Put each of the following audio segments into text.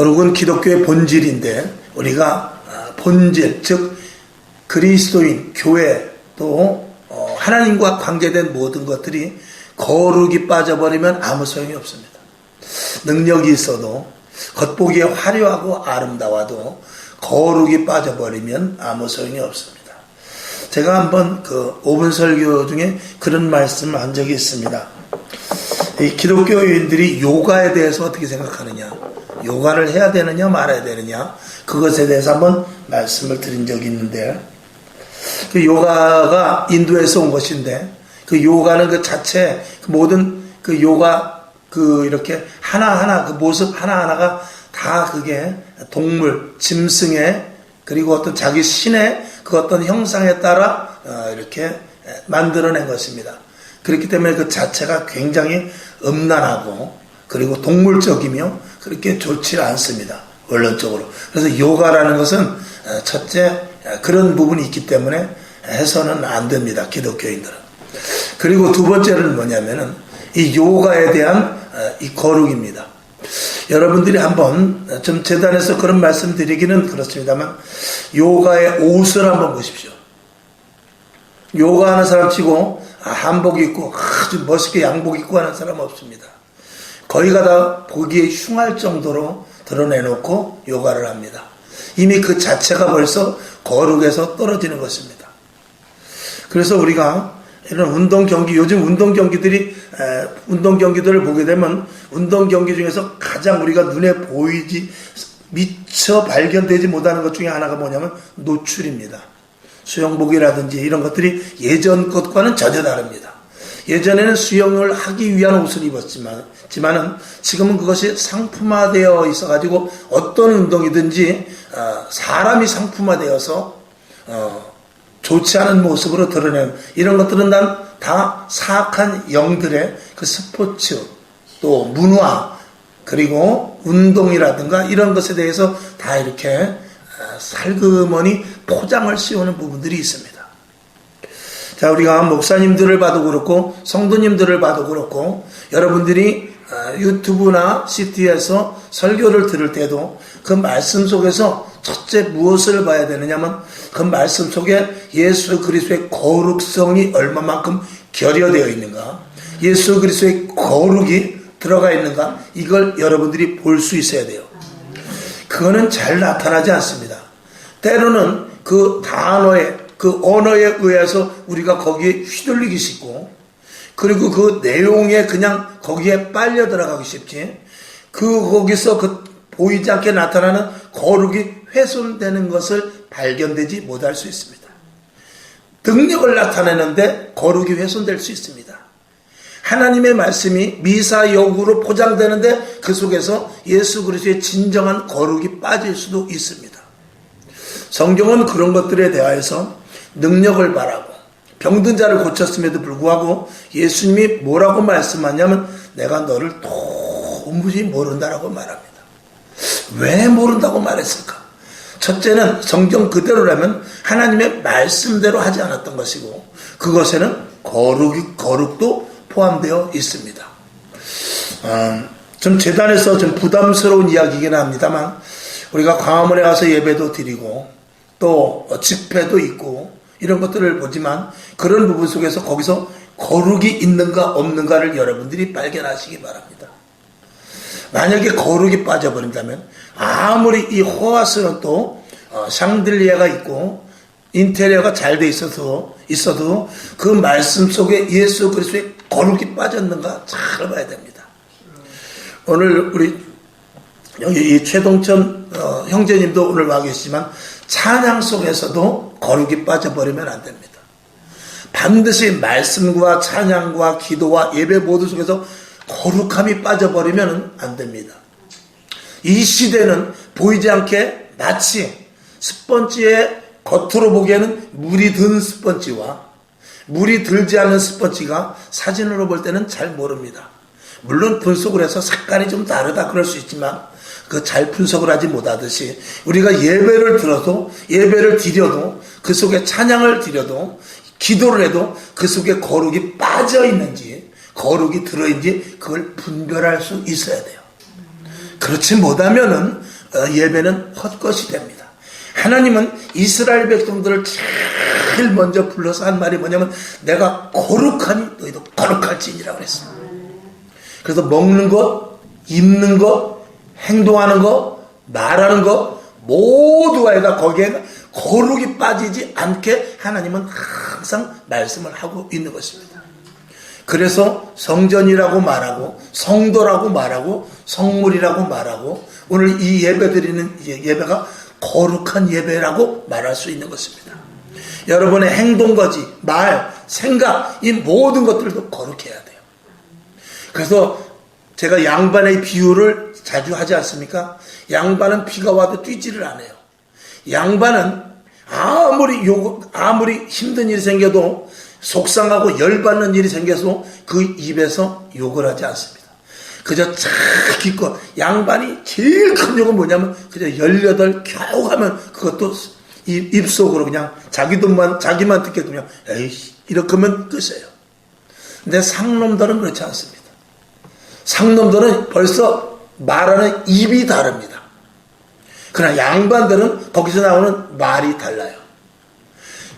거룩은 기독교의 본질인데 우리가 본질, 즉 그리스도인, 교회 또 하나님과 관계된 모든 것들이 거룩이 빠져버리면 아무 소용이 없습니다. 능력이 있어도 겉보기에 화려하고 아름다워도 거룩이 빠져버리면 아무 소용이 없습니다. 제가 한번 그 5분 설교 중에 그런 말씀을 한 적이 있습니다. 이 기독교인들이 요가에 대해서 어떻게 생각하느냐, 요가를 해야 되느냐 말아야 되느냐, 그것에 대해서 한번 말씀을 드린 적이 있는데, 그 요가가 인도에서 온 것인데, 그 요가는 그 자체 모든 그 요가 그 이렇게 하나하나 그 모습 하나하나가 다 그게 동물, 짐승의 그리고 어떤 자기 신의 그 어떤 형상에 따라 이렇게 만들어낸 것입니다. 그렇기 때문에 그 자체가 굉장히 음란하고 그리고 동물적이며 그렇게 좋지 않습니다. 원론적으로. 그래서 요가라는 것은 첫째 그런 부분이 있기 때문에 해서는 안 됩니다. 기독교인들은. 그리고 두 번째는 뭐냐면은 이 요가에 대한 이 거룩입니다. 여러분들이 한번 좀 재단에서 그런 말씀 드리기는 그렇습니다만 요가의 옷을 한번 보십시오. 요가하는 사람 치고 한복 입고 아주 멋있게 양복 입고 하는 사람 없습니다. 거의가 다 보기에 흉할 정도로 드러내놓고 요가를 합니다. 이미 그 자체가 벌써 거룩에서 떨어지는 것입니다. 그래서 우리가 이런 운동 경기, 요즘 운동 경기들을 보게 되면 운동 경기 중에서 가장 우리가 눈에 보이지 미처 발견되지 못하는 것 중에 하나가 뭐냐면 노출입니다. 수영복이라든지 이런 것들이 예전 것과는 전혀 다릅니다. 예전에는 수영을 하기 위한 옷을 입었지만은 지금은 그것이 상품화되어 있어가지고 어떤 운동이든지 사람이 상품화되어서 좋지 않은 모습으로 드러내는 이런 것들은 난 다 사악한 영들의 그 스포츠 또 문화 그리고 운동이라든가 이런 것에 대해서 다 이렇게 살그머니 포장을 씌우는 부분들이 있습니다. 자, 우리가 목사님들을 봐도 그렇고 성도님들을 봐도 그렇고 여러분들이 유튜브나 CT에서 설교를 들을 때도 그 말씀 속에서 첫째 무엇을 봐야 되느냐면 그 말씀 속에 예수 그리스도의 거룩성이 얼마만큼 결여되어 있는가, 예수 그리스도의 거룩이 들어가 있는가, 이걸 여러분들이 볼 수 있어야 돼요. 그거는 잘 나타나지 않습니다. 때로는 그 단어에 그 언어에 의해서 우리가 거기에 휘둘리기 쉽고 그리고 그 내용에 그냥 거기에 빨려 들어가기 쉽지 거기서 그 보이지 않게 나타나는 거룩이 훼손되는 것을 발견되지 못할 수 있습니다. 능력을 나타내는데 거룩이 훼손될 수 있습니다. 하나님의 말씀이 미사역으로 포장되는데 그 속에서 예수 그리스도의 진정한 거룩이 빠질 수도 있습니다. 성경은 그런 것들에 대하여서 능력을 바라고 병든 자를 고쳤음에도 불구하고 예수님이 뭐라고 말씀하냐면 내가 너를 도무지 모른다라고 말합니다. 왜 모른다고 말했을까? 첫째는 성경 그대로라면 하나님의 말씀대로 하지 않았던 것이고 그것에는 거룩도 포함되어 있습니다. 좀 재단에서 좀 부담스러운 이야기이긴 합니다만 우리가 광화문에 가서 예배도 드리고 또 집회도 있고 이런 것들을 보지만 그런 부분 속에서 거기서 거룩이 있는가 없는가를 여러분들이 발견하시기 바랍니다. 만약에 거룩이 빠져버린다면 아무리 이 호화스러운 또 샹들리에가 있고 인테리어가 잘 돼 있어도 그 말씀 속에 예수 그리스도의 거룩이 빠졌는가 잘 봐야 됩니다. 오늘 우리 여기 이 최동천 형제님도 오늘 와 계시지만 찬양 속에서도 거룩이 빠져버리면 안 됩니다. 반드시 말씀과 찬양과 기도와 예배 모두 속에서 거룩함이 빠져버리면 안 됩니다. 이 시대는 보이지 않게 마치 스펀지의 겉으로 보기에는 물이 든 스펀지와 물이 들지 않은 스펀지가 사진으로 볼 때는 잘 모릅니다. 물론 분석을 해서 색깔이 좀 다르다 그럴 수 있지만 그 잘 분석을 하지 못하듯이 우리가 예배를 드려도 그 속에 찬양을 드려도 기도를 해도 그 속에 거룩이 빠져 있는지 거룩이 들어있는지 그걸 분별할 수 있어야 돼요. 그렇지 못하면은 예배는 헛것이 됩니다. 하나님은 이스라엘 백성들을 제일 먼저 불러서 한 말이 뭐냐면 내가 거룩하니 너희도 거룩할지니라고 그랬어요. 그래서 먹는 것, 입는 것, 행동하는 것, 말하는 것 모두가 거기에 거룩이 빠지지 않게 하나님은 항상 말씀을 하고 있는 것입니다. 그래서 성전이라고 말하고 성도라고 말하고 성물이라고 말하고 오늘 이 예배 드리는 예배가 거룩한 예배라고 말할 수 있는 것입니다. 여러분의 행동거지, 말, 생각 이 모든 것들도 거룩해야 돼요. 그래서 제가 양반의 비유를 자주 하지 않습니까? 양반은 비가 와도 뛰지를 않아요. 양반은 아무리 힘든 일이 생겨도 속상하고 열받는 일이 생겨서 그 입에서 욕을 하지 않습니다. 그저 착 기껏 양반이 제일 큰 욕은 뭐냐면 그저 18 겨우 하면 그것도 입속으로 그냥 자기만 듣게 그냥 에이씨 이렇게 하면 끝이에요. 근데 상놈들은 그렇지 않습니다. 상놈들은 벌써 말하는 입이 다릅니다. 그러나 양반들은 거기서 나오는 말이 달라요.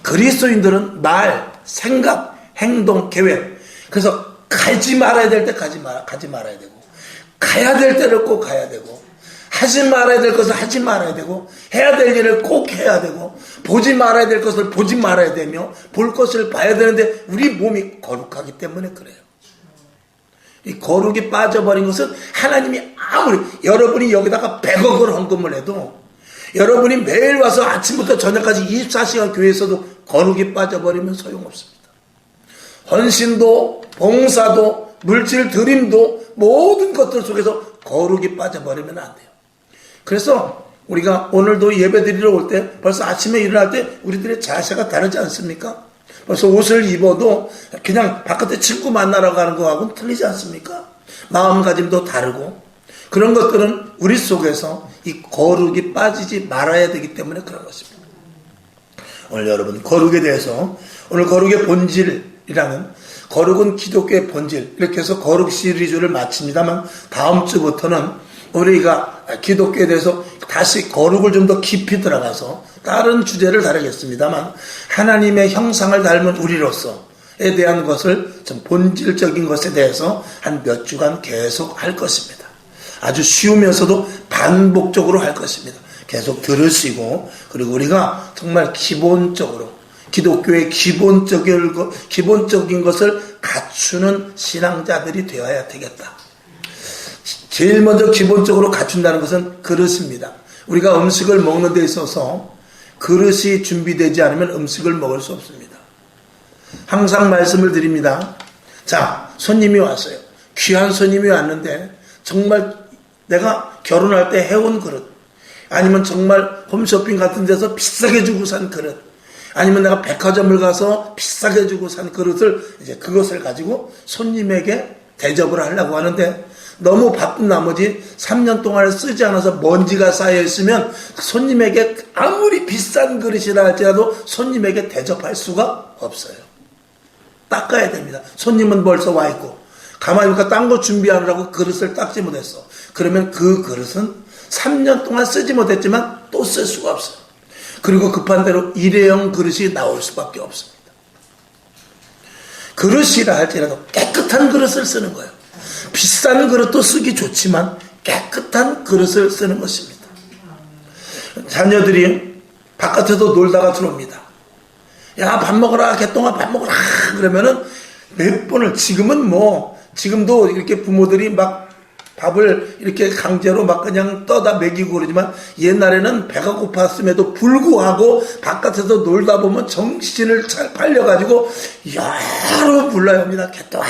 그리스도인들은 말, 생각, 행동, 계획. 그래서 가지 말아야 될 때 가지 말아야 되고 가야 될 때를 꼭 가야 되고 하지 말아야 될 것을 하지 말아야 되고 해야 될 일을 꼭 해야 되고 보지 말아야 될 것을 보지 말아야 되며 볼 것을 봐야 되는데 우리 몸이 거룩하기 때문에 그래요. 이 거룩이 빠져버린 것은 하나님이 아무리 여러분이 여기다가 100억을 헌금을 해도 여러분이 매일 와서 아침부터 저녁까지 24시간 교회에서도 거룩이 빠져버리면 소용없습니다. 헌신도 봉사도 물질 드림도 모든 것들 속에서 거룩이 빠져버리면 안 돼요. 그래서 우리가 오늘도 예배 드리러 올 때 벌써 아침에 일어날 때 우리들의 자세가 다르지 않습니까? 벌써 옷을 입어도 그냥 바깥에 친구 만나러 가는 거하고는 틀리지 않습니까? 마음가짐도 다르고 그런 것들은 우리 속에서 이 거룩이 빠지지 말아야 되기 때문에 그런 것입니다. 오늘 여러분 거룩에 대해서 오늘 거룩의 본질이라는 거룩은 기독교의 본질 이렇게 해서 거룩 시리즈를 마칩니다만 다음 주부터는 우리가 기독교에 대해서 다시 거룩을 좀 더 깊이 들어가서 다른 주제를 다루겠습니다만 하나님의 형상을 닮은 우리로서에 대한 것을 좀 본질적인 것에 대해서 한 몇 주간 계속 할 것입니다. 아주 쉬우면서도 반복적으로 할 것입니다. 계속 들으시고 그리고 우리가 정말 기본적으로 기독교의 기본적인 것을 갖추는 신앙자들이 되어야 되겠다. 제일 먼저 기본적으로 갖춘다는 것은 그릇입니다. 우리가 음식을 먹는 데 있어서 그릇이 준비되지 않으면 음식을 먹을 수 없습니다. 항상 말씀을 드립니다. 자, 손님이 왔어요. 귀한 손님이 왔는데 정말 내가 결혼할 때 해온 그릇 아니면 정말 홈쇼핑 같은 데서 비싸게 주고 산 그릇 아니면 내가 백화점을 가서 비싸게 주고 산 그릇을 이제 그것을 가지고 손님에게 대접을 하려고 하는데 너무 바쁜 나머지 3년 동안 쓰지 않아서 먼지가 쌓여 있으면 손님에게 아무리 비싼 그릇이라 할지라도 손님에게 대접할 수가 없어요. 닦아야 됩니다. 손님은 벌써 와 있고 가만히 보니까 딴 거 준비하느라고 그릇을 닦지 못했어. 그러면 그 그릇은 3년 동안 쓰지 못했지만 또 쓸 수가 없어요. 그리고 급한 대로 일회용 그릇이 나올 수밖에 없습니다. 그릇이라 할지라도 깨끗한 그릇을 쓰는 거예요. 비싼 그릇도 쓰기 좋지만 깨끗한 그릇을 쓰는 것입니다. 자녀들이 바깥에서 놀다가 들어옵니다. 야, 밥 먹어라, 개똥아, 밥 먹어라. 그러면은 몇 번을 지금도 이렇게 부모들이 막 밥을 이렇게 강제로 막 그냥 떠다 먹이고 그러지만 옛날에는 배가 고팠음에도 불구하고 바깥에서 놀다 보면 정신을 잘 팔려가지고 여러 번 불러야 합니다. 개똥아,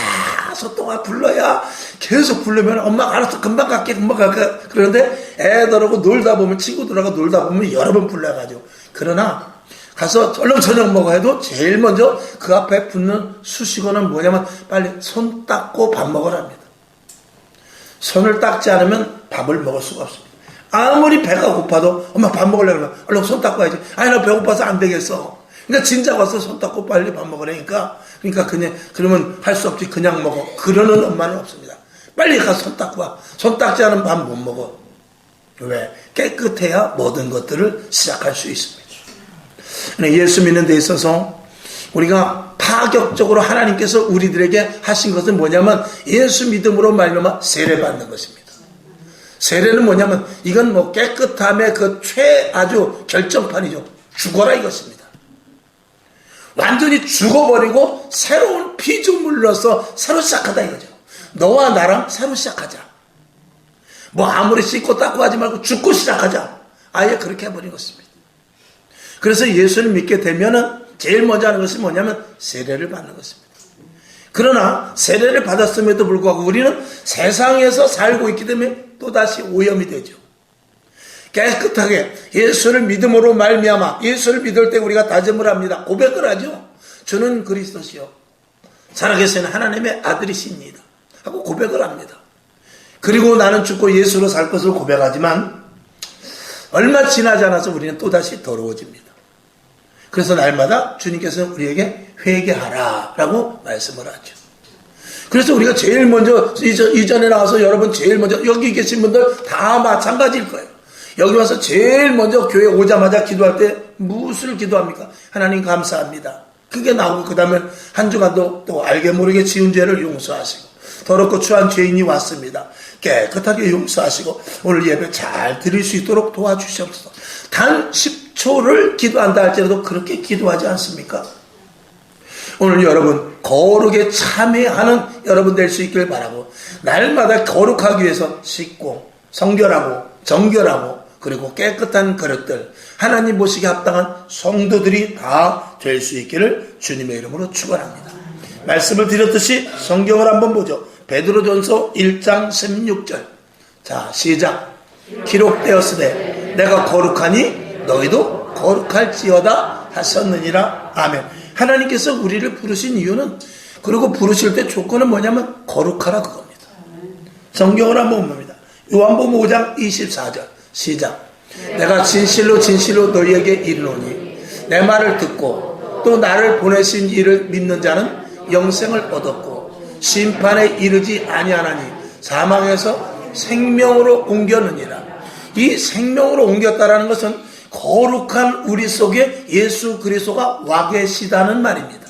소똥아 불러야 계속 부르면 엄마가 알았어 금방 갈게 그러는데 애들하고 놀다 보면 친구들하고 놀다 보면 여러 번 불러가지고 그러나 가서 얼른 저녁 먹어야 해도 제일 먼저 그 앞에 붙는 수식어는 뭐냐면 빨리 손 닦고 밥 먹으랍니다. 손을 닦지 않으면 밥을 먹을 수가 없습니다. 아무리 배가 고파도 엄마 밥 먹으려고 그러면 얼른 손 닦고 와야지. 아니 나 배고파서 안 되겠어. 그러니까 진작 와서 손 닦고 빨리 밥 먹으라니까. 그러니까 그냥 그러면 할 수 없지 그냥 먹어. 그러는 엄마는 없습니다. 빨리 가서 손 닦고 와. 손 닦지 않으면 밥 못 먹어. 왜? 깨끗해야 모든 것들을 시작할 수 있습니다. 예수 믿는 데 있어서 우리가 파격적으로 하나님께서 우리들에게 하신 것은 뭐냐면 예수 믿음으로 말미암아 세례받는 것입니다. 세례는 뭐냐면 이건 뭐 깨끗함의 그 아주 결정판이죠. 죽어라 이것입니다. 완전히 죽어버리고 새로운 피조물로서 새로 시작하다 이거죠. 너와 나랑 새로 시작하자. 뭐 아무리 씻고 닦고 하지 말고 죽고 시작하자. 아예 그렇게 해버린 것입니다. 그래서 예수를 믿게 되면은 제일 먼저 하는 것이 뭐냐면 세례를 받는 것입니다. 그러나 세례를 받았음에도 불구하고 우리는 세상에서 살고 있기 때문에 또다시 오염이 되죠. 깨끗하게 예수를 믿음으로 말미암아 예수를 믿을 때 우리가 다짐을 합니다. 고백을 하죠. 주는 그리스도시요 살아계신 하나님의 아들이십니다 하고 고백을 합니다. 그리고 나는 죽고 예수로 살 것을 고백하지만 얼마 지나지 않아서 우리는 또다시 더러워집니다. 그래서 날마다 주님께서는 우리에게 회개하라 라고 말씀을 하죠. 그래서 우리가 제일 먼저 이전에 나와서 여러분 제일 먼저 여기 계신 분들 다 마찬가지일 거예요. 여기 와서 제일 먼저 교회 오자마자 기도할 때 무엇을 기도합니까? 하나님 감사합니다. 그게 나오고 그 다음에 한 주간도 또 알게 모르게 지은 죄를 용서하시고 더럽고 추한 죄인이 왔습니다. 깨끗하게 용서하시고 오늘 예배 잘 드릴 수 있도록 도와주시옵소서. 단 10초를 기도한다 할지라도 그렇게 기도하지 않습니까? 오늘 여러분 거룩에 참여하는 여러분 될 수 있길 바라고 날마다 거룩하기 위해서 씻고 성결하고 정결하고 그리고 깨끗한 그릇들 하나님 보시기에 합당한 성도들이 다 될 수 있기를 주님의 이름으로 축원합니다. 말씀을 드렸듯이 성경을 한번 보죠. 베드로전서 1장 16절 자 시작. 기록되었으되 내가 거룩하니 너희도 거룩할지어다 하셨느니라. 아멘. 하나님께서 우리를 부르신 이유는 그리고 부르실 때 조건은 뭐냐면 거룩하라 그겁니다. 성경을 한번 봅니다. 요한복음 5장 24절 시작. 내가 진실로 진실로 너희에게 이르노니 내 말을 듣고 또 나를 보내신 이를 믿는 자는 영생을 얻었고 심판에 이르지 아니하나니 사망에서 생명으로 옮겼느니라. 이 생명으로 옮겼다라는 것은 거룩한 우리 속에 예수 그리스도가 와 계시다는 말입니다.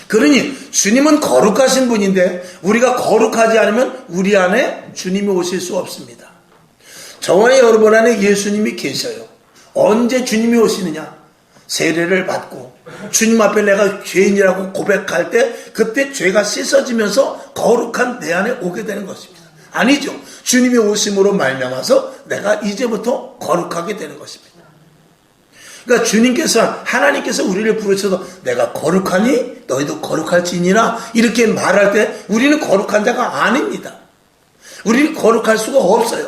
그러니 주님은 거룩하신 분인데 우리가 거룩하지 않으면 우리 안에 주님이 오실 수 없습니다. 저와 여러분 안에 예수님이 계셔요. 언제 주님이 오시느냐? 세례를 받고 주님 앞에 내가 죄인이라고 고백할 때 그때 죄가 씻어지면서 거룩한 내 안에 오게 되는 것입니다. 아니죠. 주님이 오심으로 말미암아서 내가 이제부터 거룩하게 되는 것입니다. 그러니까 주님께서 하나님께서 우리를 부르셔서 내가 거룩하니 너희도 거룩할지니라 이렇게 말할 때 우리는 거룩한 자가 아닙니다. 우리는 거룩할 수가 없어요.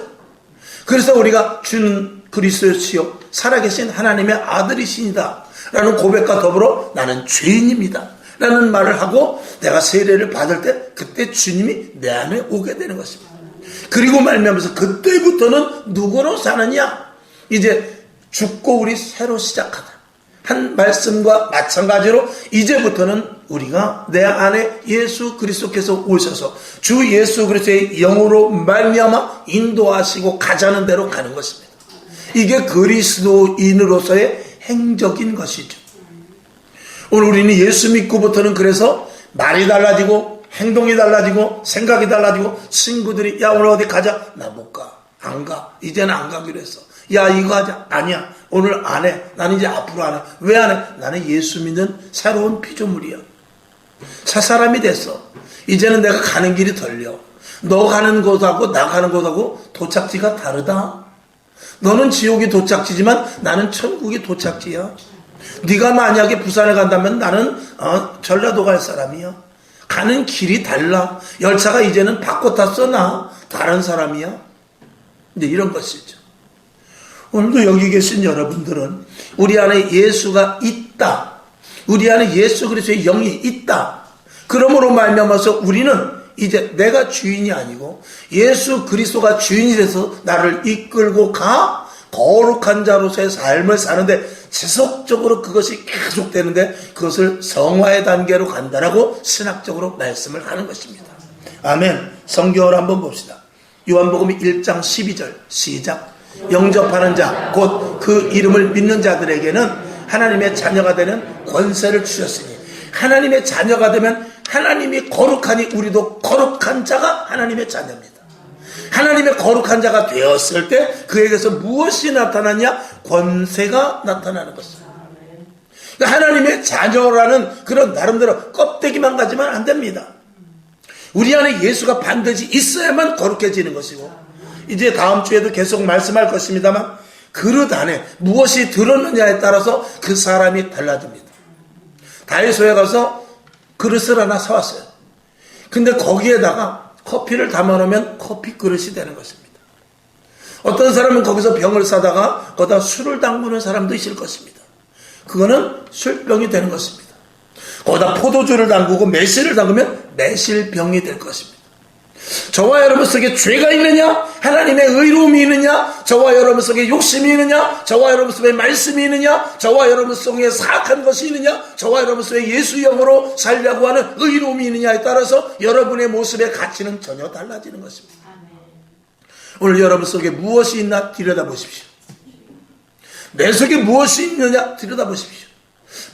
그래서 우리가 주는 그리스도시요 살아계신 하나님의 아들이시니다 라는 고백과 더불어 나는 죄인입니다 라는 말을 하고 내가 세례를 받을 때 그때 주님이 내 안에 오게 되는 것입니다. 그리고 말미암아서 그때부터는 누구로 사느냐? 이제 죽고 우리 새로 시작하다 한 말씀과 마찬가지로 이제부터는 우리가 내 안에 예수 그리스도께서 오셔서 주 예수 그리스도의 영으로 말미암아 인도하시고 가자는 대로 가는 것입니다. 이게 그리스도인으로서의 행적인 것이죠. 오늘 우리는 예수 믿고부터는 그래서 말이 달라지고 행동이 달라지고 생각이 달라지고 친구들이 야 오늘 어디 가자. 나 못 가. 안 가. 이제는 안 가기로 했어. 야 이거 하자. 아니야. 오늘 안 해. 나는 이제 앞으로 안 해. 왜 안 해? 나는 예수 믿는 새로운 피조물이야. 새 사람이 됐어. 이제는 내가 가는 길이 덜려. 너 가는 곳하고 나 가는 곳하고 도착지가 다르다. 너는 지옥이 도착지지만 나는 천국이 도착지야. 네가 만약에 부산에 간다면 나는 전라도 갈 사람이야. 가는 길이 달라. 열차가 이제는 바꿔 탔어. 나 다른 사람이야. 이제 이런 것이죠. 오늘도 여기 계신 여러분들은 우리 안에 예수가 있다. 우리 안에 예수 그리스도의 영이 있다. 그러므로 말미암아서 우리는 이제 내가 주인이 아니고 예수 그리스도가 주인이 돼서 나를 이끌고 가 거룩한 자로서의 삶을 사는데 지속적으로 그것이 계속되는데 그것을 성화의 단계로 간다라고 신학적으로 말씀을 하는 것입니다. 아멘. 성경을 한번 봅시다. 요한복음 1장 12절 시작. 영접하는 자 곧 그 이름을 믿는 자들에게는 하나님의 자녀가 되는 권세를 주셨으니, 하나님의 자녀가 되면 하나님이 거룩하니 우리도 거룩한 자가 하나님의 자녀입니다. 하나님의 거룩한 자가 되었을 때 그에게서 무엇이 나타나냐? 권세가 나타나는 것입니다. 그러니까 하나님의 자녀라는 그런 나름대로 껍데기만 가지면 안 됩니다. 우리 안에 예수가 반드시 있어야만 거룩해지는 것이고, 이제 다음 주에도 계속 말씀할 것입니다만 그릇 안에 무엇이 들었느냐에 따라서 그 사람이 달라집니다. 다이소에 가서 그릇을 하나 사왔어요. 근데 거기에다가 커피를 담아놓으면 커피 그릇이 되는 것입니다. 어떤 사람은 거기서 병을 사다가 거기다 술을 담그는 사람도 있을 것입니다. 그거는 술병이 되는 것입니다. 거기다 포도주를 담그고 매실을 담그면 매실병이 될 것입니다. 저와 여러분 속에 죄가 있느냐? 하나님의 의로움이 있느냐? 저와 여러분 속에 욕심이 있느냐? 저와 여러분 속에 말씀이 있느냐? 저와 여러분 속에 사악한 것이 있느냐? 저와 여러분 속에 예수 영으로 살려고 하는 의로움이 있느냐에 따라서 여러분의 모습의 가치는 전혀 달라지는 것입니다. 오늘 여러분 속에 무엇이 있나 들여다보십시오. 내 속에 무엇이 있느냐 들여다보십시오.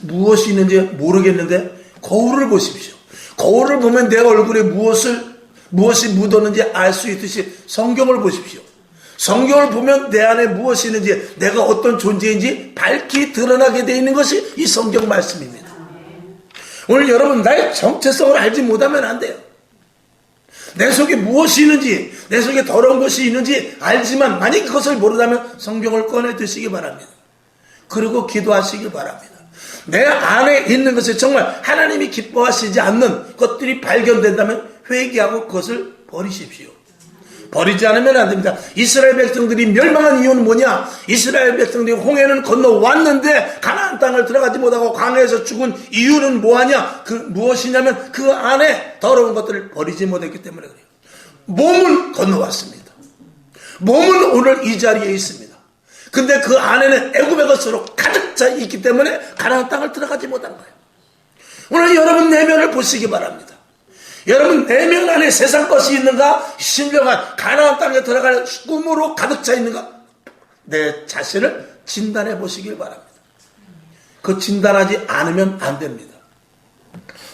무엇이 있는지 모르겠는데 거울을 보십시오. 거울을 보면 내 얼굴에 무엇이 묻었는지 알 수 있듯이 성경을 보십시오. 성경을 보면 내 안에 무엇이 있는지, 내가 어떤 존재인지 밝히 드러나게 되어 있는 것이 이 성경 말씀입니다. 오늘 여러분 나의 정체성을 알지 못하면 안 돼요. 내 속에 무엇이 있는지, 내 속에 더러운 것이 있는지 알지만 만약 그것을 모르다면 성경을 꺼내 드시기 바랍니다. 그리고 기도하시기 바랍니다. 내 안에 있는 것이 정말 하나님이 기뻐하시지 않는 것들이 발견된다면 회개하고 그것을 버리십시오. 버리지 않으면 안 됩니다. 이스라엘 백성들이 멸망한 이유는 뭐냐? 이스라엘 백성들이 홍해는 건너왔는데 가나안 땅을 들어가지 못하고 광야에서 죽은 이유는 뭐하냐? 무엇이냐면 그 안에 더러운 것들을 버리지 못했기 때문에 그래요. 몸은 건너왔습니다. 몸은 오늘 이 자리에 있습니다. 근데 그 안에는 애굽의 것으로 가득 차 있기 때문에 가나안 땅을 들어가지 못한 거예요. 오늘 여러분 내면을 보시기 바랍니다. 여러분 내면 안에 세상 것이 있는가? 신령한 가나안 땅에 들어갈 꿈으로 가득 차 있는가? 내 자신을 진단해 보시길 바랍니다. 그 진단하지 않으면 안 됩니다.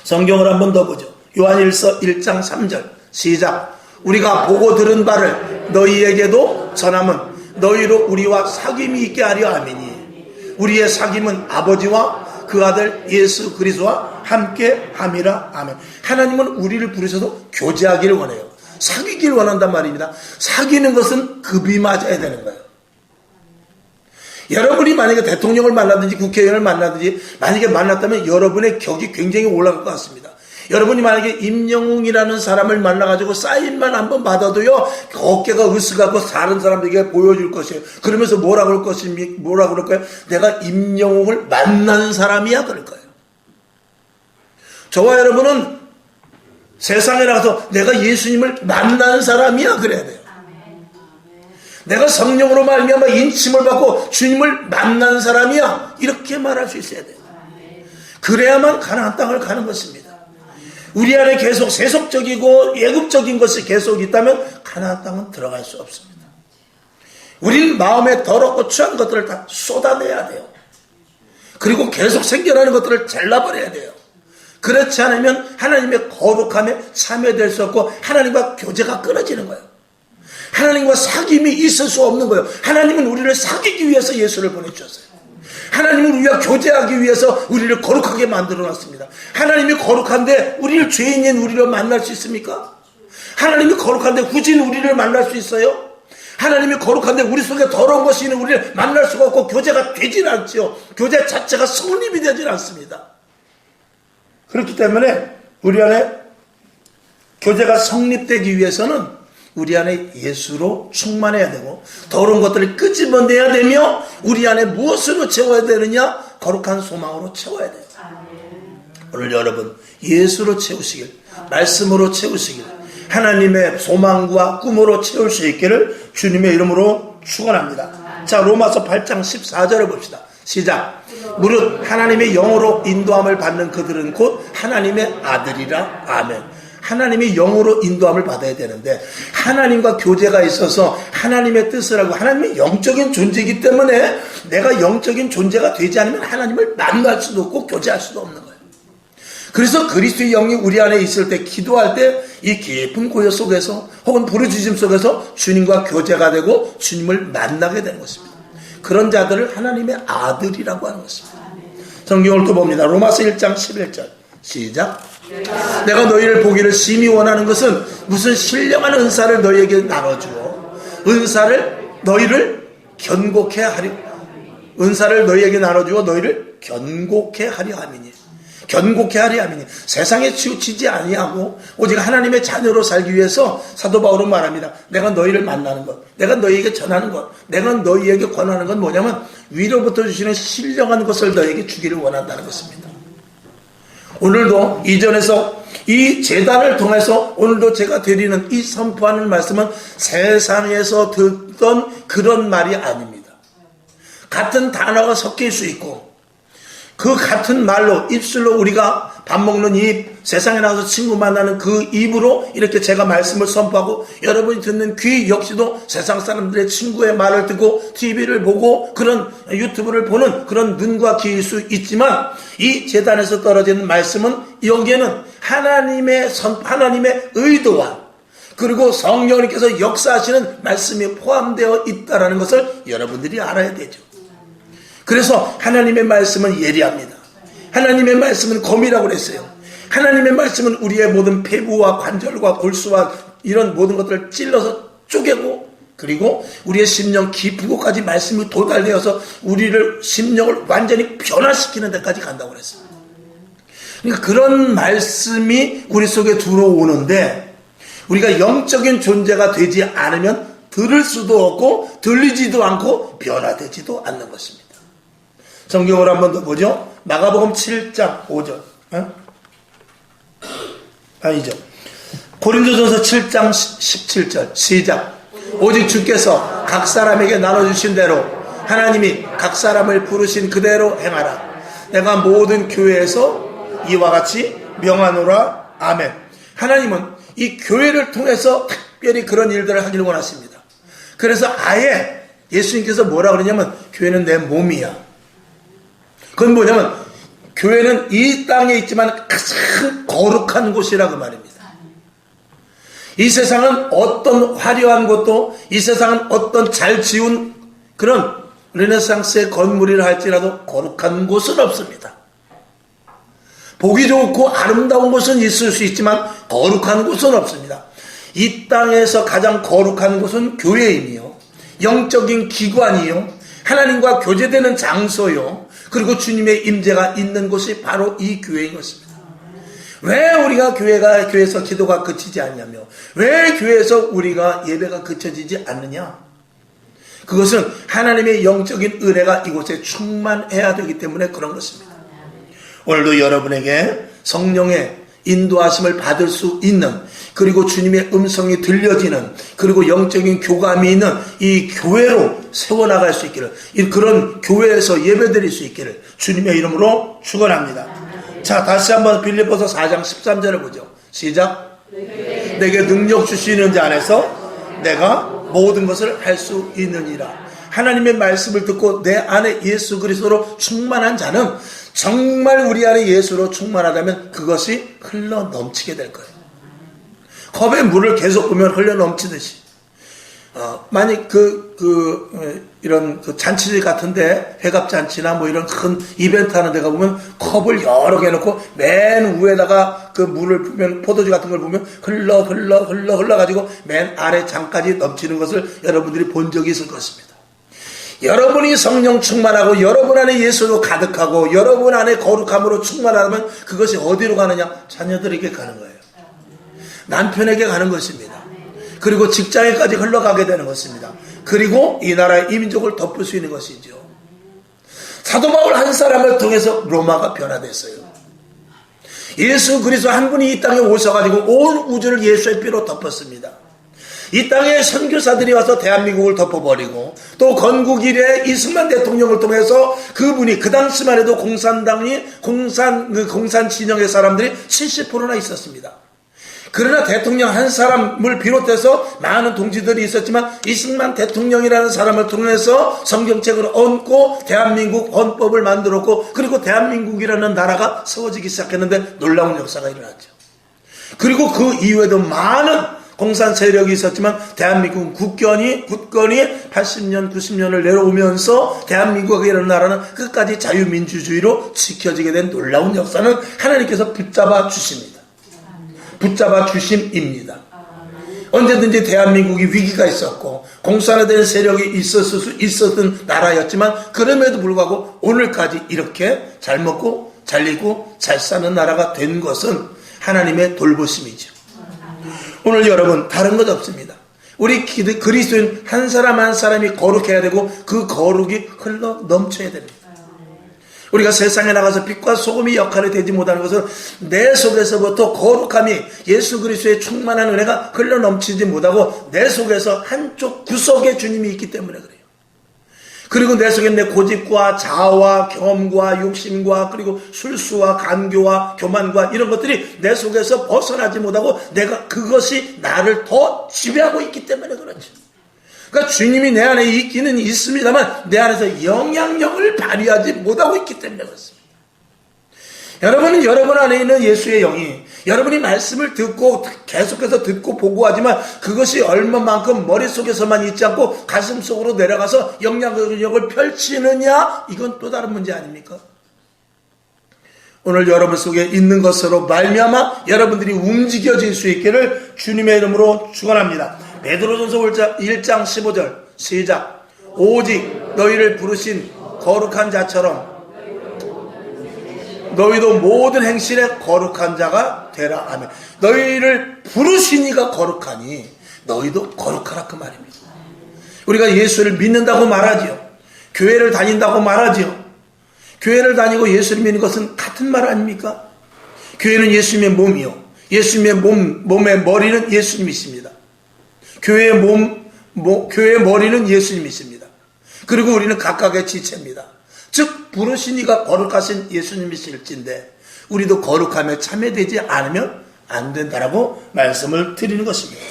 성경을 한 번 더 보죠. 요한일서 1장 3절 시작. 우리가 보고 들은 바를 너희에게도 전함은 너희로 우리와 사귐이 있게 하려 함이니 우리의 사귐은 아버지와 그 아들 예수 그리스도와 함께 함이라. 아멘. 하나님은 우리를 부르셔서 교제하기를 원해요. 사귀기를 원한단 말입니다. 사귀는 것은 급이 맞아야 되는 거예요. 여러분이 만약에 대통령을 만나든지 국회의원을 만나든지 만약에 만났다면 여러분의 격이 굉장히 올라갈 것 같습니다. 여러분이 만약에 임영웅이라는 사람을 만나가지고 사인만 한번 받아도요 어깨가 으쓱하고 다른 사람들에게 보여줄 것이에요. 그러면서 뭐라 그럴까요? 내가 임영웅을 만난 사람이야 그럴 거예요. 저와 여러분은 세상에 나가서 내가 예수님을 만난 사람이야 그래야 돼요. 내가 성령으로 말미암아 인침을 받고 주님을 만난 사람이야 이렇게 말할 수 있어야 돼요. 그래야만 가나안 땅을 가는 것입니다. 우리 안에 계속 세속적이고 예급적인 것이 계속 있다면 가나안 땅은 들어갈 수 없습니다. 우리는 마음에 더럽고 추한 것들을 다 쏟아내야 돼요. 그리고 계속 생겨나는 것들을 잘라버려야 돼요. 그렇지 않으면 하나님의 거룩함에 참여될 수 없고 하나님과 교제가 끊어지는 거예요. 하나님과 사귐이 있을 수 없는 거예요. 하나님은 우리를 사귀기 위해서 예수를 보내주셨어요. 하나님은 우리와 교제하기 위해서 우리를 거룩하게 만들어놨습니다. 하나님이 거룩한데 우리를 죄인인 우리를 만날 수 있습니까? 하나님이 거룩한데 후진 우리를 만날 수 있어요? 하나님이 거룩한데 우리 속에 더러운 것이 있는 우리를 만날 수가 없고 교제가 되질 않지요. 교제 자체가 성립이 되질 않습니다. 그렇기 때문에 우리 안에 교제가 성립되기 위해서는 우리 안에 예수로 충만해야 되고 더러운 것들을 끄집어내야 되며 우리 안에 무엇으로 채워야 되느냐? 거룩한 소망으로 채워야 돼요. 오늘 여러분 예수로 채우시길, 말씀으로 채우시길, 하나님의 소망과 꿈으로 채울 수 있기를 주님의 이름으로 축원합니다. 자, 로마서 8장 14절을 봅시다. 시작. 무릇 하나님의 영으로 인도함을 받는 그들은 곧 하나님의 아들이라. 아멘. 하나님이 영으로 인도함을 받아야 되는데, 하나님과 교제가 있어서 하나님의 뜻을 하고, 하나님이 영적인 존재이기 때문에 내가 영적인 존재가 되지 않으면 하나님을 만날 수도 없고 교제할 수도 없는 거예요. 그래서 그리스도의 영이 우리 안에 있을 때, 기도할 때 이 깊은 고요 속에서 혹은 부르짖음 속에서 주님과 교제가 되고 주님을 만나게 되는 것입니다. 그런 자들을 하나님의 아들이라고 하는 것입니다. 성경을 또 봅니다. 로마서 1장 11절 시작. 내가 너희를 보기를 심히 원하는 것은 무슨 신령한 은사를 너희에게 나눠주어 너희를 견고케 하려, 은사를 너희에게 나눠주어 너희를 견고케 하려 함이니. 견고케 하려 함이니. 세상에 치우치지 아니하고 오직 하나님의 자녀로 살기 위해서 사도 바울은 말합니다. 내가 너희를 만나는 것, 내가 너희에게 전하는 것, 내가 너희에게 권하는 건 뭐냐면 위로부터 주시는 신령한 것을 너희에게 주기를 원한다는 것입니다. 오늘도 이전에서 이 제단을 통해서 오늘도 제가 드리는 이 선포하는 말씀은 세상에서 듣던 그런 말이 아닙니다. 같은 단어가 섞일 수 있고 그 같은 말로 입술로 우리가 밥 먹는 입, 세상에 나가서 친구 만나는 그 입으로 이렇게 제가 말씀을 선포하고 여러분이 듣는 귀 역시도 세상 사람들의 친구의 말을 듣고 TV를 보고 그런 유튜브를 보는 그런 눈과 귀일 수 있지만 이 제단에서 떨어지는 말씀은 여기에는 하나님의 의도와 그리고 성령님께서 역사하시는 말씀이 포함되어 있다는 것을 여러분들이 알아야 되죠. 그래서 하나님의 말씀은 예리합니다. 하나님의 말씀은 검이라고 그랬어요. 하나님의 말씀은 우리의 모든 폐부와 관절과 골수와 이런 모든 것들을 찔러서 쪼개고 그리고 우리의 심령 깊은 곳까지 말씀이 도달되어서 우리를 심령을 완전히 변화시키는 데까지 간다고 그랬어요. 그러니까 그런 말씀이 우리 속에 들어오는데 우리가 영적인 존재가 되지 않으면 들을 수도 없고 들리지도 않고 변화되지도 않는 것입니다. 성경을 한 번 더 보죠. 마가복음 7장 5절. 아니죠. 고린도전서 7장 17절. 시작. 오직 주께서 각 사람에게 나눠주신 대로 하나님이 각 사람을 부르신 그대로 행하라. 내가 모든 교회에서 이와 같이 명하노라. 아멘. 하나님은 이 교회를 통해서 특별히 그런 일들을 하기를 원하십니다. 그래서 아예 예수님께서 뭐라 그러냐면 교회는 내 몸이야. 그건 뭐냐면 교회는 이 땅에 있지만 가장 거룩한 곳이라고 말입니다. 이 세상은 어떤 화려한 것도 이 세상은 어떤 잘 지은 그런 르네상스의 건물이라 할지라도 거룩한 곳은 없습니다. 보기 좋고 아름다운 곳은 있을 수 있지만 거룩한 곳은 없습니다. 이 땅에서 가장 거룩한 곳은 교회이며 영적인 기관이요 하나님과 교제되는 장소요 그리고 주님의 임재가 있는 곳이 바로 이 교회인 것입니다. 왜 우리가 교회에서 기도가 그치지 않냐며 왜 교회에서 우리가 예배가 그쳐지지 않느냐? 그것은 하나님의 영적인 은혜가 이곳에 충만해야 되기 때문에 그런 것입니다. 오늘도 여러분에게 성령의 인도하심을 받을 수 있는 그리고 주님의 음성이 들려지는 그리고 영적인 교감이 있는 이 교회로 세워나갈 수 있기를 그런 교회에서 예배드릴 수 있기를 주님의 이름으로 축원합니다. 자, 다시 한번 빌립보서 4장 13절을 보죠. 시작. 내게 능력 주시는 자 안에서 내가 모든 것을 할 수 있느니라. 하나님의 말씀을 듣고 내 안에 예수 그리스도로 충만한 자는 정말 우리 안에 예수로 충만하다면 그것이 흘러 넘치게 될 거예요. 컵에 물을 계속 보면 흘러 넘치듯이. 만약 이런 잔치들 같은데 회갑잔치나 뭐 이런 큰 이벤트 하는 데가 보면 컵을 여러 개 놓고 맨 위에다가 그 물을 부으면 포도주 같은 걸 부으면 흘러 가지고 맨 아래 장까지 넘치는 것을 여러분들이 본 적이 있을 것입니다. 여러분이 성령 충만하고 여러분 안에 예수로 가득하고 여러분 안에 거룩함으로 충만하면 그것이 어디로 가느냐? 자녀들에게 가는 거예요. 남편에게 가는 것입니다. 그리고 직장에까지 흘러가게 되는 것입니다. 그리고 이 나라의 이민족을 덮을 수 있는 것이죠. 사도 바울 한 사람을 통해서 로마가 변화됐어요. 예수 그리스도 한 분이 이 땅에 오셔가지고 온 우주를 예수의 피로 덮었습니다. 이 땅에 선교사들이 와서 대한민국을 덮어버리고 또 건국 이래 이승만 대통령을 통해서 그분이 그 당시만 해도 공산 진영의 사람들이 70%나 있었습니다. 그러나 대통령 한 사람을 비롯해서 많은 동지들이 있었지만 이승만 대통령이라는 사람을 통해서 성경책을 얹고 대한민국 헌법을 만들었고, 그리고 대한민국이라는 나라가 세워지기 시작했는데 놀라운 역사가 일어났죠. 그리고 그 이후에도 많은 공산 세력이 있었지만 대한민국 굳건히 80년 90년을 내려오면서 대한민국이라는 나라는 끝까지 자유민주주의로 지켜지게 된 놀라운 역사는 하나님께서 붙잡아 주십니다. 붙잡아 주심입니다. 언제든지 대한민국이 위기가 있었고 공산화된 세력이 있었던 나라였지만 그럼에도 불구하고 오늘까지 이렇게 잘 먹고 잘 입고 잘 사는 나라가 된 것은 하나님의 돌보심이죠. 오늘 여러분 다른 것 없습니다. 우리 그리스도인 한 사람 한 사람이 거룩해야 되고 그 거룩이 흘러 넘쳐야 됩니다. 우리가 세상에 나가서 빛과 소금이 역할을 되지 못하는 것은 내 속에서부터 거룩함이 예수 그리스도의 충만한 은혜가 흘러 넘치지 못하고 내 속에서 한쪽 구석에 주님이 있기 때문에 그래요. 그리고 내 속에 내 고집과 자아와 경험과 욕심과 그리고 술수와 간교와 교만과 이런 것들이 내 속에서 벗어나지 못하고 내가 그것이 나를 더 지배하고 있기 때문에 그렇죠. 그러니까 주님이 내 안에 있기는 있습니다만 내 안에서 영향력을 발휘하지 못하고 있기 때문에 그렇습니다. 여러분은 여러분 안에 있는 예수의 영이 여러분이 말씀을 듣고 계속해서 듣고 보고 하지만 그것이 얼마만큼 머릿속에서만 있지 않고 가슴속으로 내려가서 영향력을 펼치느냐, 이건 또 다른 문제 아닙니까? 오늘 여러분 속에 있는 것으로 말미암아 여러분들이 움직여질 수 있기를 주님의 이름으로 축원합니다. 베드로전서 1장 15절 시작. 오직 너희를 부르신 거룩한 자처럼 너희도 모든 행실에 거룩한 자가 되라. 아멘. 너희를 부르시니가 거룩하니 너희도 거룩하라, 그 말입니다. 우리가 예수를 믿는다고 말하지요. 교회를 다닌다고 말하지요. 교회를 다니고 예수를 믿는 것은 같은 말 아닙니까? 교회는 예수님의 몸이요. 예수님의 몸의 머리는 예수님이십니다. 교회의 교회의 머리는 예수님이십니다. 그리고 우리는 각각의 지체입니다. 즉 부르시니가 거룩하신 예수님이실진데 우리도 거룩함에 참여되지 않으면 안 된다라고 말씀을 드리는 것입니다.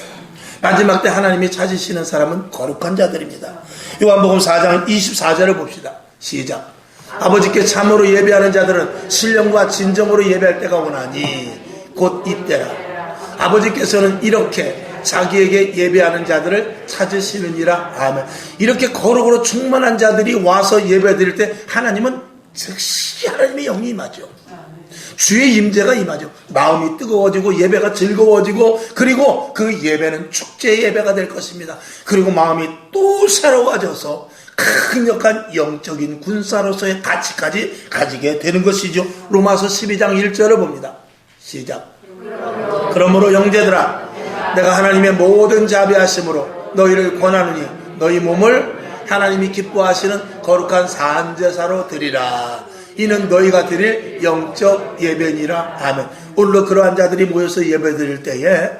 마지막 때 하나님이 찾으시는 사람은 거룩한 자들입니다. 요한복음 4장 24절을 봅시다. 시작. 아버지께 참으로 예배하는 자들은 신령과 진정으로 예배할 때가 오나니 곧 이때라. 아버지께서는 이렇게 자기에게 예배하는 자들을 찾으시느니라. 아멘. 이렇게 거룩으로 충만한 자들이 와서 예배드릴 때 하나님은 즉시 하나님의 영이 임하죠. 주의 임재가 임하죠. 마음이 뜨거워지고 예배가 즐거워지고 그리고 그 예배는 축제의 예배가 될 것입니다. 그리고 마음이 또 새로워져서 강력한 영적인 군사로서의 가치까지 가지게 되는 것이죠. 로마서 12장 1절을 봅니다. 시작. 그러므로 형제들아, 내가 하나님의 모든 자비하심으로 너희를 권하노니 너희 몸을 하나님이 기뻐하시는 거룩한 산제사로 드리라. 이는 너희가 드릴 영적 예배니라. 아멘. 오늘도 그러한 자들이 모여서 예배 드릴 때에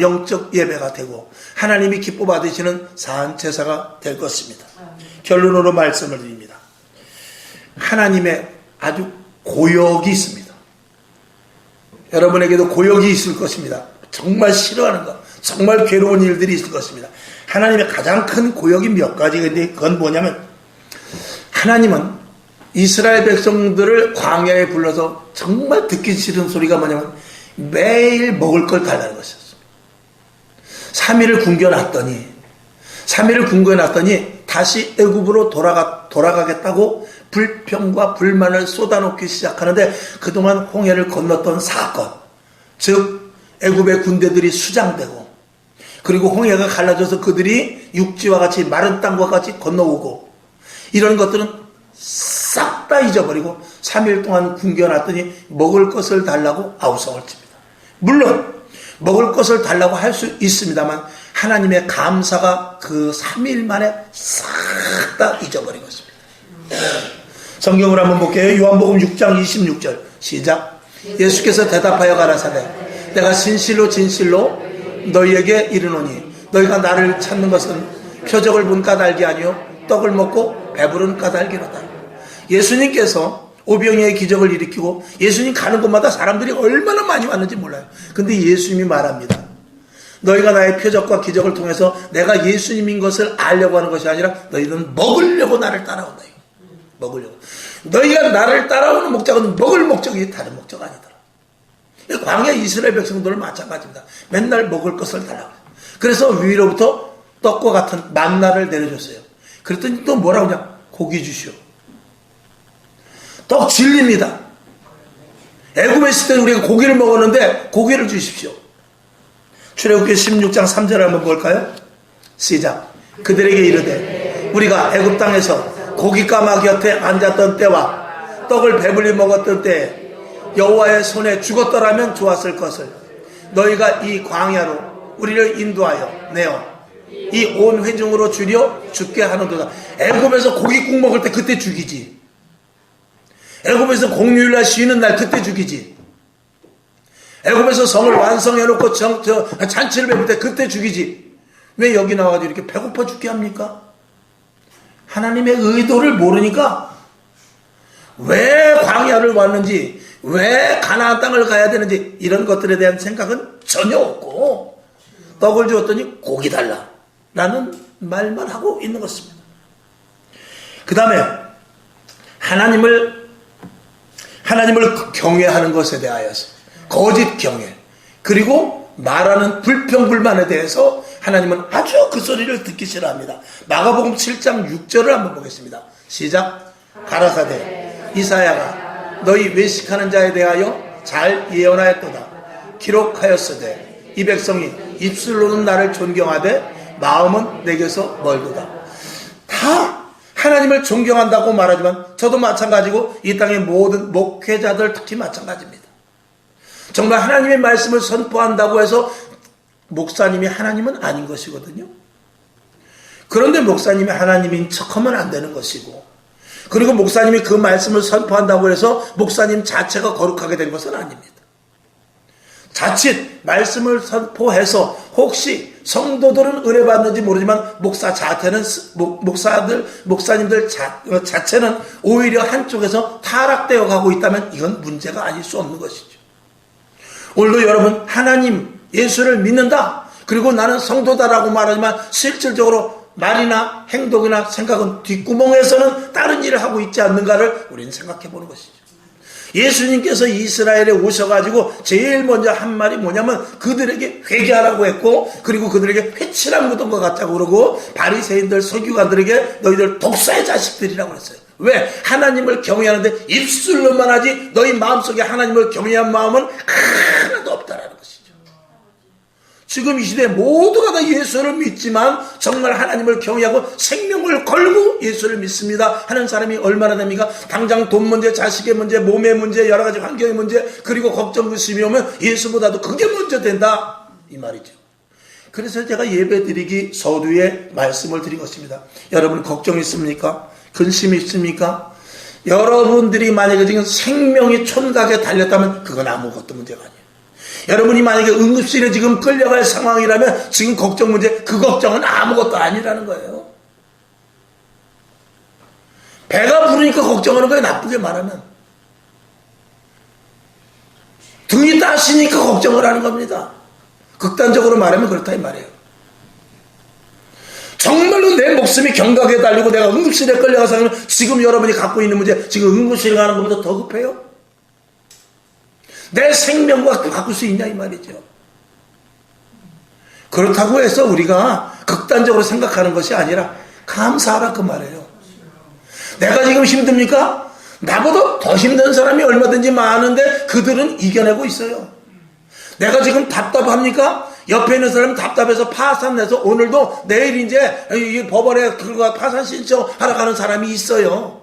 영적 예배가 되고 하나님이 기뻐 받으시는 산제사가 될 것입니다. 결론으로 말씀을 드립니다. 하나님의 아주 고역이 있습니다. 여러분에게도 고역이 있을 것입니다. 정말 싫어하는 것, 정말 괴로운 일들이 있을 것입니다. 하나님의 가장 큰 고역이 몇 가지가 있는데 그건 뭐냐면 하나님은 이스라엘 백성들을 광야에 불러서 정말 듣기 싫은 소리가 뭐냐면 매일 먹을 걸 달라는 것이었습니다. 3일을 굶겨놨더니 다시 애굽으로 돌아가겠다고 불평과 불만을 쏟아놓기 시작하는데 그동안 홍해를 건넜던 사건, 즉 애굽의 군대들이 수장되고 그리고 홍해가 갈라져서 그들이 육지와 같이 마른 땅과 같이 건너오고 이런 것들은 싹 다 잊어버리고 3일 동안 굶겨놨더니 먹을 것을 달라고 아우성을 칩니다. 물론 먹을 것을 달라고 할 수 있습니다만 하나님의 감사가 그 3일 만에 싹 다 잊어버린 것입니다. 성경을 한번 볼게요. 요한복음 6장 26절 시작. 예수께서 대답하여 가라사대 내가 진실로 너희에게 이르노니 너희가 나를 찾는 것은 표적을 본 까닭이 아니요 떡을 먹고 배부른 까닭이로다. 예수님께서 오병이어의 기적을 일으키고 예수님 가는 곳마다 사람들이 얼마나 많이 왔는지 몰라요. 근데 예수님이 말합니다. 너희가 나의 표적과 기적을 통해서 내가 예수님인 것을 알려고 하는 것이 아니라 너희는 먹으려고 나를 따라온다. 먹으려고. 너희가 나를 따라오는 목적은 먹을 목적이 다른 목적 아니더라. 광야 이스라엘 백성들은 마찬가지입니다. 맨날 먹을 것을 달라고. 그래서 위로부터 떡과 같은 만나를 내려줬어요. 그랬더니 또 뭐라고 하냐? 고기 주시오. 떡 진리입니다. 애굽에 있을 때 우리가 고기를 먹었는데 고기를 주십시오. 출애굽기 16장 3절을 한번 볼까요? 시작. 그들에게 이르되 우리가 애굽 땅에서 고기 까마 곁에 앉았던 때와 떡을 배불리 먹었던 때에 여호와의 손에 죽었더라면 좋았을 것을 너희가 이 광야로 우리를 인도하여 내어 이 온 회중으로 줄여 죽게 하는도다. 애굽에서 고기국 먹을 때 그때 죽이지. 애굽에서 공휴일날 쉬는 날 그때 죽이지. 애굽에서 성을 완성해놓고 잔치를 베풀 때 그때 죽이지. 왜 여기 나와가지고 이렇게 배고파 죽게 합니까? 하나님의 의도를 모르니까 왜 광야를 왔는지, 왜 가나안 땅을 가야 되는지 이런 것들에 대한 생각은 전혀 없고 떡을 주었더니 고기 달라 라는 말만 하고 있는 것입니다. 그 다음에 하나님을 경외하는 것에 대하여서 거짓 경외, 그리고 말하는 불평불만에 대해서 하나님은 아주 그 소리를 듣기 싫어합니다. 마가복음 7장 6절을 한번 보겠습니다. 시작. 가라사대 이사야가 너희 외식하는 자에 대하여 잘 예언하였도다. 기록하였으되 이 백성이 입술로는 나를 존경하되 마음은 내게서 멀도다. 다 하나님을 존경한다고 말하지만 저도 마찬가지고 이 땅의 모든 목회자들 특히 마찬가지입니다. 정말 하나님의 말씀을 선포한다고 해서 목사님이 하나님은 아닌 것이거든요. 그런데 목사님이 하나님인 척하면 안 되는 것이고, 그리고 목사님이 그 말씀을 선포한다고 해서 목사님 자체가 거룩하게 된 것은 아닙니다. 자칫 말씀을 선포해서 혹시 성도들은 은혜 받는지 모르지만 목사님들 자체는 오히려 한쪽에서 타락되어 가고 있다면 이건 문제가 아닐 수 없는 것이죠. 오늘도 여러분 하나님 예수를 믿는다, 그리고 나는 성도다라고 말하지만 실질적으로 말이나 행동이나 생각은 뒷구멍에서는 다른 일을 하고 있지 않는가를 우리는 생각해 보는 것이죠. 예수님께서 이스라엘에 오셔가지고 제일 먼저 한 말이 뭐냐면 그들에게 회개하라고 했고, 그리고 그들에게 회칠한 묻은 것 같다고 그러고, 바리새인들 서기관들에게 너희들 독사의 자식들이라고 했어요. 왜? 하나님을 경외하는데 입술로만 하지 너희 마음속에 하나님을 경외한 마음은 하나도 없다라는 것이죠. 지금 이 시대에 모두가 다 예수를 믿지만 정말 하나님을 경외하고 생명을 걸고 예수를 믿습니다 하는 사람이 얼마나 됩니까? 당장 돈 문제, 자식의 문제, 몸의 문제, 여러 가지 환경의 문제, 그리고 걱정, 의심이 오면 예수보다도 그게 먼저 된다 이 말이죠. 그래서 제가 예배드리기 서두에 말씀을 드린 것입니다. 여러분 걱정 있습니까? 근심이 있습니까? 여러분들이 만약에 지금 생명이 촌각에 달렸다면 그건 아무것도 문제가 아니에요. 여러분이 만약에 응급실에 지금 끌려갈 상황이라면 지금 걱정 문제, 그 걱정은 아무것도 아니라는 거예요. 배가 부르니까 걱정하는 거예요. 나쁘게 말하면 등이 따시니까 걱정을 하는 겁니다. 극단적으로 말하면 그렇다 이 말이에요. 정말로 내 목숨이 경각에 달리고 내가 응급실에 끌려가서 지금 여러분이 갖고 있는 문제, 지금 응급실에 가는 것보다 더 급해요? 내 생명과 바꿀 수 있냐 이 말이죠. 그렇다고 해서 우리가 극단적으로 생각하는 것이 아니라 감사하라 그 말이에요. 내가 지금 힘듭니까? 나보다 더 힘든 사람이 얼마든지 많은데 그들은 이겨내고 있어요. 내가 지금 답답합니까? 옆에 있는 사람은 답답해서 파산 내서 오늘도 내일 이제 법원에 그거 파산 신청하러 가는 사람이 있어요.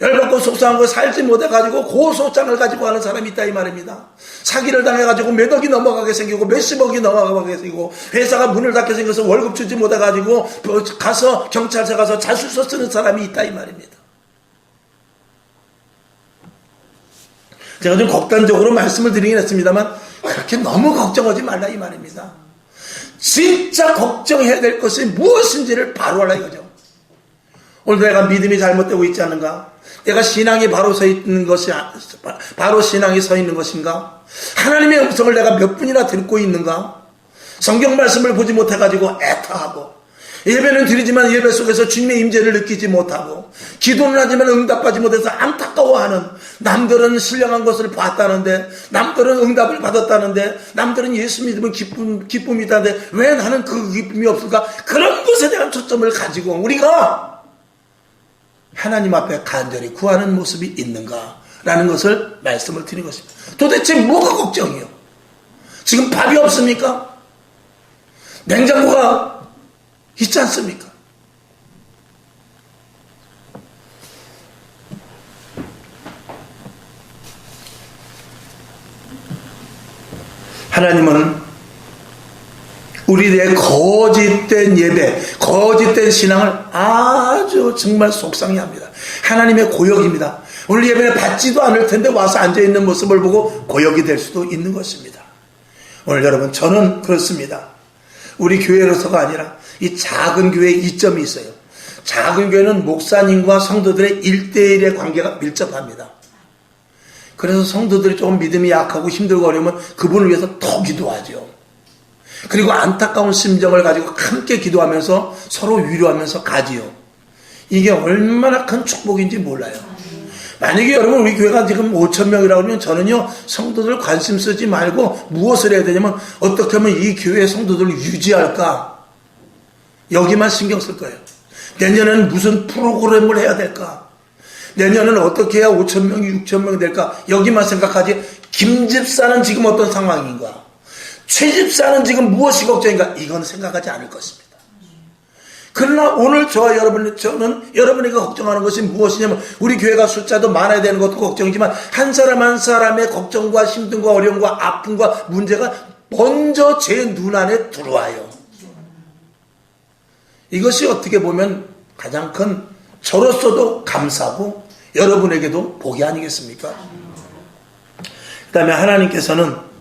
열받고 속상한 거 살지 못해가지고 고소장을 가지고 가는 사람이 있다 이 말입니다. 사기를 당해가지고 몇 억이 넘어가게 생기고 몇십억이 넘어가게 생기고, 회사가 문을 닫게 생겨서 월급 주지 못해가지고 가서 경찰서 가서 자수서 쓰는 사람이 있다 이 말입니다. 제가 좀 극단적으로 말씀을 드리긴 했습니다만 그렇게 너무 걱정하지 말라 이 말입니다. 진짜 걱정해야 될 것이 무엇인지를 바로 알라 이거죠. 오늘 내가 믿음이 잘못되고 있지 않는가? 내가 신앙이 바로 서 있는 것이, 바로 신앙이 서 있는 것인가? 하나님의 음성을 내가 몇 분이나 듣고 있는가? 성경 말씀을 보지 못해가지고 애타하고, 예배는 드리지만 예배 속에서 주님의 임재를 느끼지 못하고, 기도는 하지만 응답하지 못해서 안타까워하는, 남들은 신령한 것을 봤다는데, 남들은 응답을 받았다는데, 남들은 예수 믿으면 기쁨이 있다는데 왜 나는 그 기쁨이 없을까? 그런 것에 대한 초점을 가지고 우리가 하나님 앞에 간절히 구하는 모습이 있는가? 라는 것을 말씀을 드린 것입니다. 도대체 뭐가 걱정이요? 지금 밥이 없습니까? 냉장고가 있지 않습니까? 하나님은 우리의 거짓된 예배, 거짓된 신앙을 아주 정말 속상해 합니다. 하나님의 고역입니다. 오늘 예배를 받지도 않을 텐데 와서 앉아있는 모습을 보고 고역이 될 수도 있는 것입니다. 오늘 여러분, 저는 그렇습니다. 우리 교회로서가 아니라 이 작은 교회에 이점이 있어요. 작은 교회는 목사님과 성도들의 1대1의 관계가 밀접합니다. 그래서 성도들이 조금 믿음이 약하고 힘들고 어려우면 그분을 위해서 더 기도하죠. 그리고 안타까운 심정을 가지고 함께 기도하면서 서로 위로하면서 가지요. 이게 얼마나 큰 축복인지 몰라요. 만약에 여러분 우리 교회가 지금 5,000명이라고 하면 저는요, 성도들 관심 쓰지 말고 무엇을 해야 되냐면 어떻게 하면 이 교회의 성도들을 유지할까? 여기만 신경 쓸 거예요. 내년에는 무슨 프로그램을 해야 될까? 내년에는 어떻게 해야 5,000명이 6,000명이 될까? 여기만 생각하지, 김집사는 지금 어떤 상황인가? 최집사는 지금 무엇이 걱정인가? 이건 생각하지 않을 것입니다. 그러나 오늘 저와 저는 여러분에게 걱정하는 것이 무엇이냐면, 우리 교회가 숫자도 많아야 되는 것도 걱정이지만 한 사람 한 사람의 걱정과 힘듦과 어려움과 아픔과 문제가 먼저 제 눈안에 들어와요. 이것이 어떻게 보면 가장 큰, 저로서도 감사고 여러분에게도 복이 아니겠습니까? 그 다음에 하나님께서는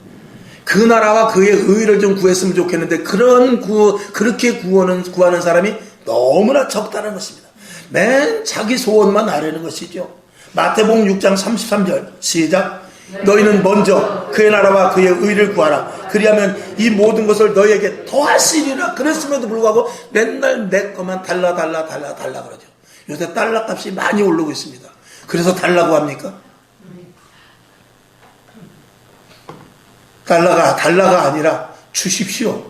그 나라와 그의 의를 좀 구했으면 좋겠는데, 그렇게 구하는 사람이 너무나 적다는 것입니다. 맨 자기 소원만 아뢰는 것이죠. 마태복음 6장 33절 시작. 너희는 먼저 그의 나라와 그의 의를 구하라. 그리하면 이 모든 것을 너희에게 더하시리라. 그랬음에도 불구하고 맨날 내 것만 달라 그러죠. 요새 달러 값이 많이 오르고 있습니다. 그래서 달라고 합니까? 달라가 아니라 주십시오.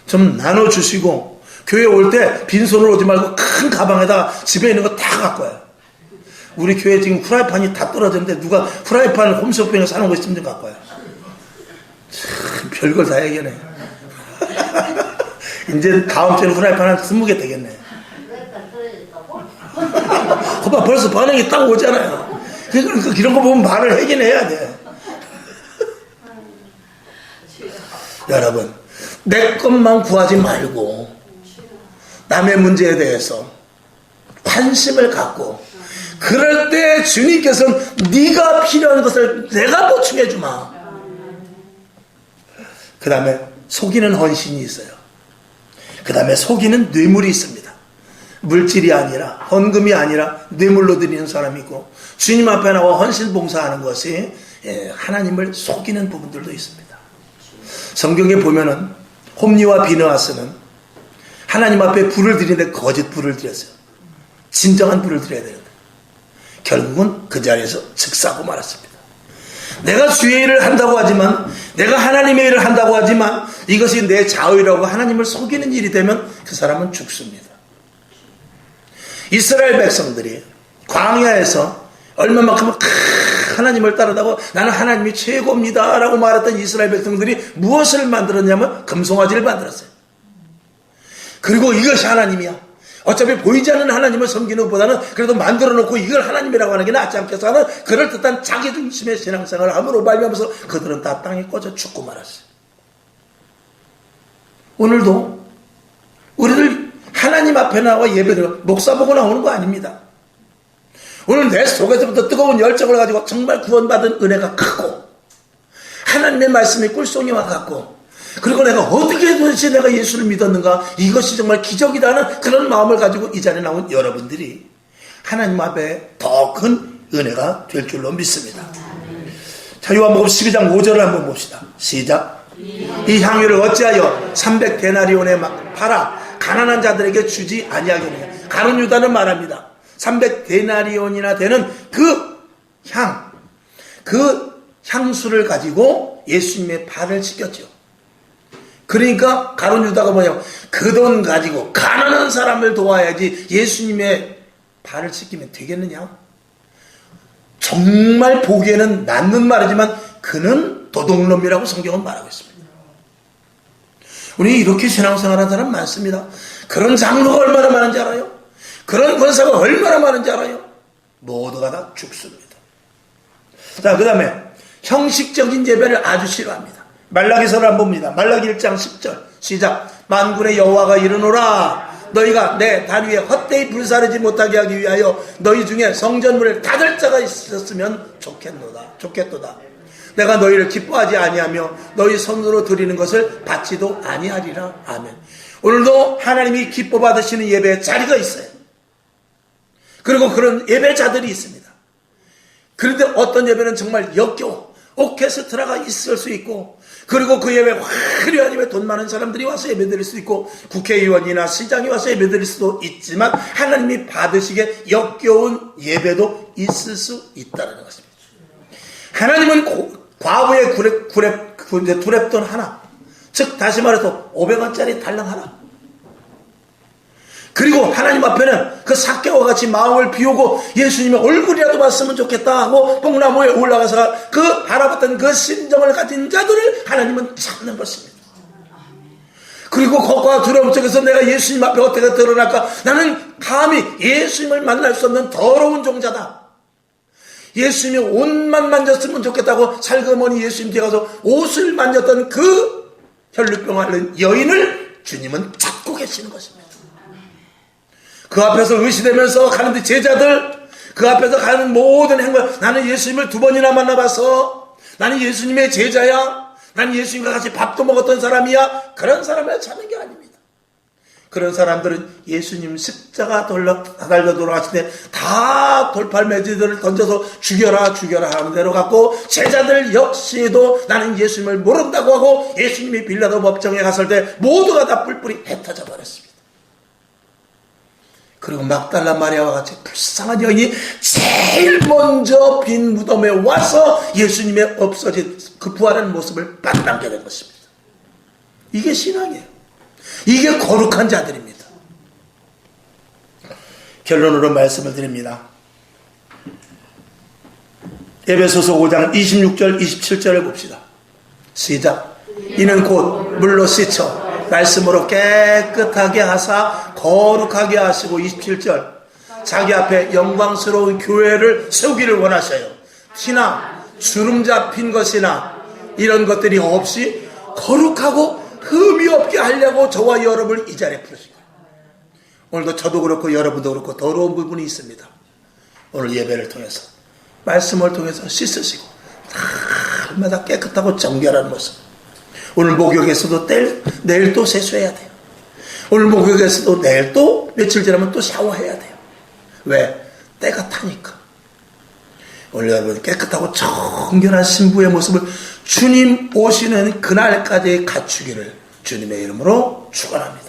좀 나눠주시고, 교회 올 때 빈손으로 오지 말고 큰 가방에다가 집에 있는 거 다 갖고 와요. 우리 교회 지금 후라이팬이 다 떨어졌는데 누가 후라이팬을 홈쇼핑에 사는 거 있으면 좀 갖고 와요. 참 별걸 다 얘기하네. 이제 다음 주에는 후라이팬 한 20개 되겠네. 오빠 벌써 반응이 딱 오잖아요. 그러니까 이런 거 보면 말을 하긴 해야 돼. 여러분, 내 것만 구하지 말고 남의 문제에 대해서 관심을 갖고, 그럴 때 주님께서는 네가 필요한 것을 내가 보충해 주마. 그 다음에 속이는 헌신이 있어요. 그 다음에 속이는 뇌물이 있습니다. 물질이 아니라, 헌금이 아니라 뇌물로 드리는 사람이 있고, 주님 앞에 나와 헌신 봉사하는 것이 하나님을 속이는 부분들도 있습니다. 성경에 보면은 홈리와 비느하스는 하나님 앞에 불을 드리는데 거짓 불을 드렸어요. 진정한 불을 드려야 되는데 결국은 그 자리에서 즉사하고 말았습니다. 내가 주의 일을 한다고 하지만, 내가 하나님의 일을 한다고 하지만 이것이 내 자의라고 하나님을 속이는 일이 되면 그 사람은 죽습니다. 이스라엘 백성들이 광야에서 얼마만큼 하나님을 따르다고 나는 하나님이 최고입니다 라고 말했던 이스라엘 백성들이 무엇을 만들었냐면 금송아지를 만들었어요. 그리고 이것이 하나님이야, 어차피 보이지 않는 하나님을 섬기는 것보다는 그래도 만들어 놓고 이걸 하나님이라고 하는 게 낫지 않겠어 하는 그럴듯한 자기중심의 신앙생활을 함으로 발휘하면서 그들은 다 땅에 꽂아 죽고 말았어요. 오늘도 우리들 하나님 앞에 나와 예배를 목사 보고 나오는 거 아닙니다. 오늘 내 속에서부터 뜨거운 열정을 가지고 정말 구원받은 은혜가 크고 하나님의 말씀이 꿀송이와 같고 그리고 내가 어떻게 도대체 내가 예수를 믿었는가, 이것이 정말 기적이라는 그런 마음을 가지고 이 자리에 나온 여러분들이 하나님 앞에 더 큰 은혜가 될 줄로 믿습니다. 자, 요한복음 12장 5절을 한번 봅시다. 시작. 이 향유를 어찌하여 300데나리온에 팔아 가난한 자들에게 주지 아니하겠느냐. 가룟 유다는 말합니다. 300데나리온이나 되는 그 향수를 가지고 예수님의 발을 씻겼죠. 그러니까 가룟 유다가 뭐냐면 그 돈 가지고 가난한 사람을 도와야지 예수님의 발을 씻기면 되겠느냐. 정말 보기에는 맞는 말이지만 그는 도둑놈이라고 성경은 말하고 있습니다. 우리 이렇게 신앙생활하는 사람 많습니다. 그런 장로가 얼마나 많은지 알아요? 그런 권사가 얼마나 많은지 알아요? 모두가 다 죽습니다. 자, 그 다음에 형식적인 예배를 아주 싫어합니다. 말라기서를 한번 봅니다. 말라기 1장 10절 시작. 만군의 여호와가 이르노라, 너희가 내 단 위에 헛되이 불사르지 못하게 하기 위하여 너희 중에 성전문을 닫을 자가 있었으면 좋겠도다. 내가 너희를 기뻐하지 아니하며 너희 손으로 드리는 것을 받지도 아니하리라. 아멘. 오늘도 하나님이 기뻐 받으시는 예배의 자리가 있어요. 그리고 그런 예배자들이 있습니다. 그런데 어떤 예배는 정말 역겨워 오케스트라가 있을 수 있고, 그리고 그 예배 화려한 예배 돈 많은 사람들이 와서 예배 드릴 수 있고, 국회의원이나 시장이 와서 예배 드릴 수도 있지만 하나님이 받으시기에 역겨운 예배도 있을 수 있다는 것입니다. 하나님은 과부의 두랩돈 하나, 즉 다시 말해서 500원짜리 달랑 하나, 그리고 하나님 앞에는 그 삭개와 같이 마음을 비우고 예수님의 얼굴이라도 봤으면 좋겠다 하고 뽕나무에 올라가서 그 바라봤던 그 심정을 가진 자들을 하나님은 찾는 것입니다. 그리고 걱과 두려움 속에서 내가 예수님 앞에 어떻게 드러날까, 나는 감히 예수님을 만날 수 없는 더러운 종자다, 예수님이 옷만 만졌으면 좋겠다고 살그머니 예수님 뒤에 가서 옷을 만졌던 그 혈루병 앓는 여인을 주님은 찾고 계시는 것입니다. 그 앞에서 의시되면서 가는데 제자들, 그 앞에서 가는 모든 행동, 나는 예수님을 2번이나 만나봤어, 나는 예수님의 제자야, 나는 예수님과 같이 밥도 먹었던 사람이야, 그런 사람을 찾는 게 아닙니다. 그런 사람들은 예수님 십자가 달려 돌아가실 때 다 돌팔매질들을 던져서 죽여라 하는 대로 갔고, 제자들 역시도 나는 예수님을 모른다고 하고 예수님이 빌라도 법정에 갔을 때 모두가 다 뿔뿔이 흩어져 버렸습니다. 그리고 막달라 마리아와 같이 불쌍한 여인이 제일 먼저 빈 무덤에 와서 예수님의 없어진 그 부활한 모습을 만나게 된 것입니다. 이게 신앙이에요. 이게 거룩한 자들입니다. 결론으로 말씀을 드립니다. 에베소서 5장 26절 27절을 봅시다. 시작. 이는 곧 물로 씻어 말씀으로 깨끗하게 하사 거룩하게 하시고, 27절 자기 앞에 영광스러운 교회를 세우기를 원하셔요. 티나 주름 잡힌 것이나 이런 것들이 없이 거룩하고 흠이 없게 하려고 저와 여러분을 이 자리에 부르신 거예요. 오늘도 저도 그렇고 여러분도 그렇고 더러운 부분이 있습니다. 오늘 예배를 통해서 말씀을 통해서 씻으시고 날마다 깨끗하고 정결한 모습, 오늘 목욕에서도 내일 또 세수해야 돼요. 오늘 목욕에서도 내일 또 며칠 지나면 또 샤워해야 돼요. 왜? 때가 타니까. 오늘 여러분 깨끗하고 정결한 신부의 모습을 주님 오시는 그날까지 갖추기를 주님의 이름으로 축원합니다.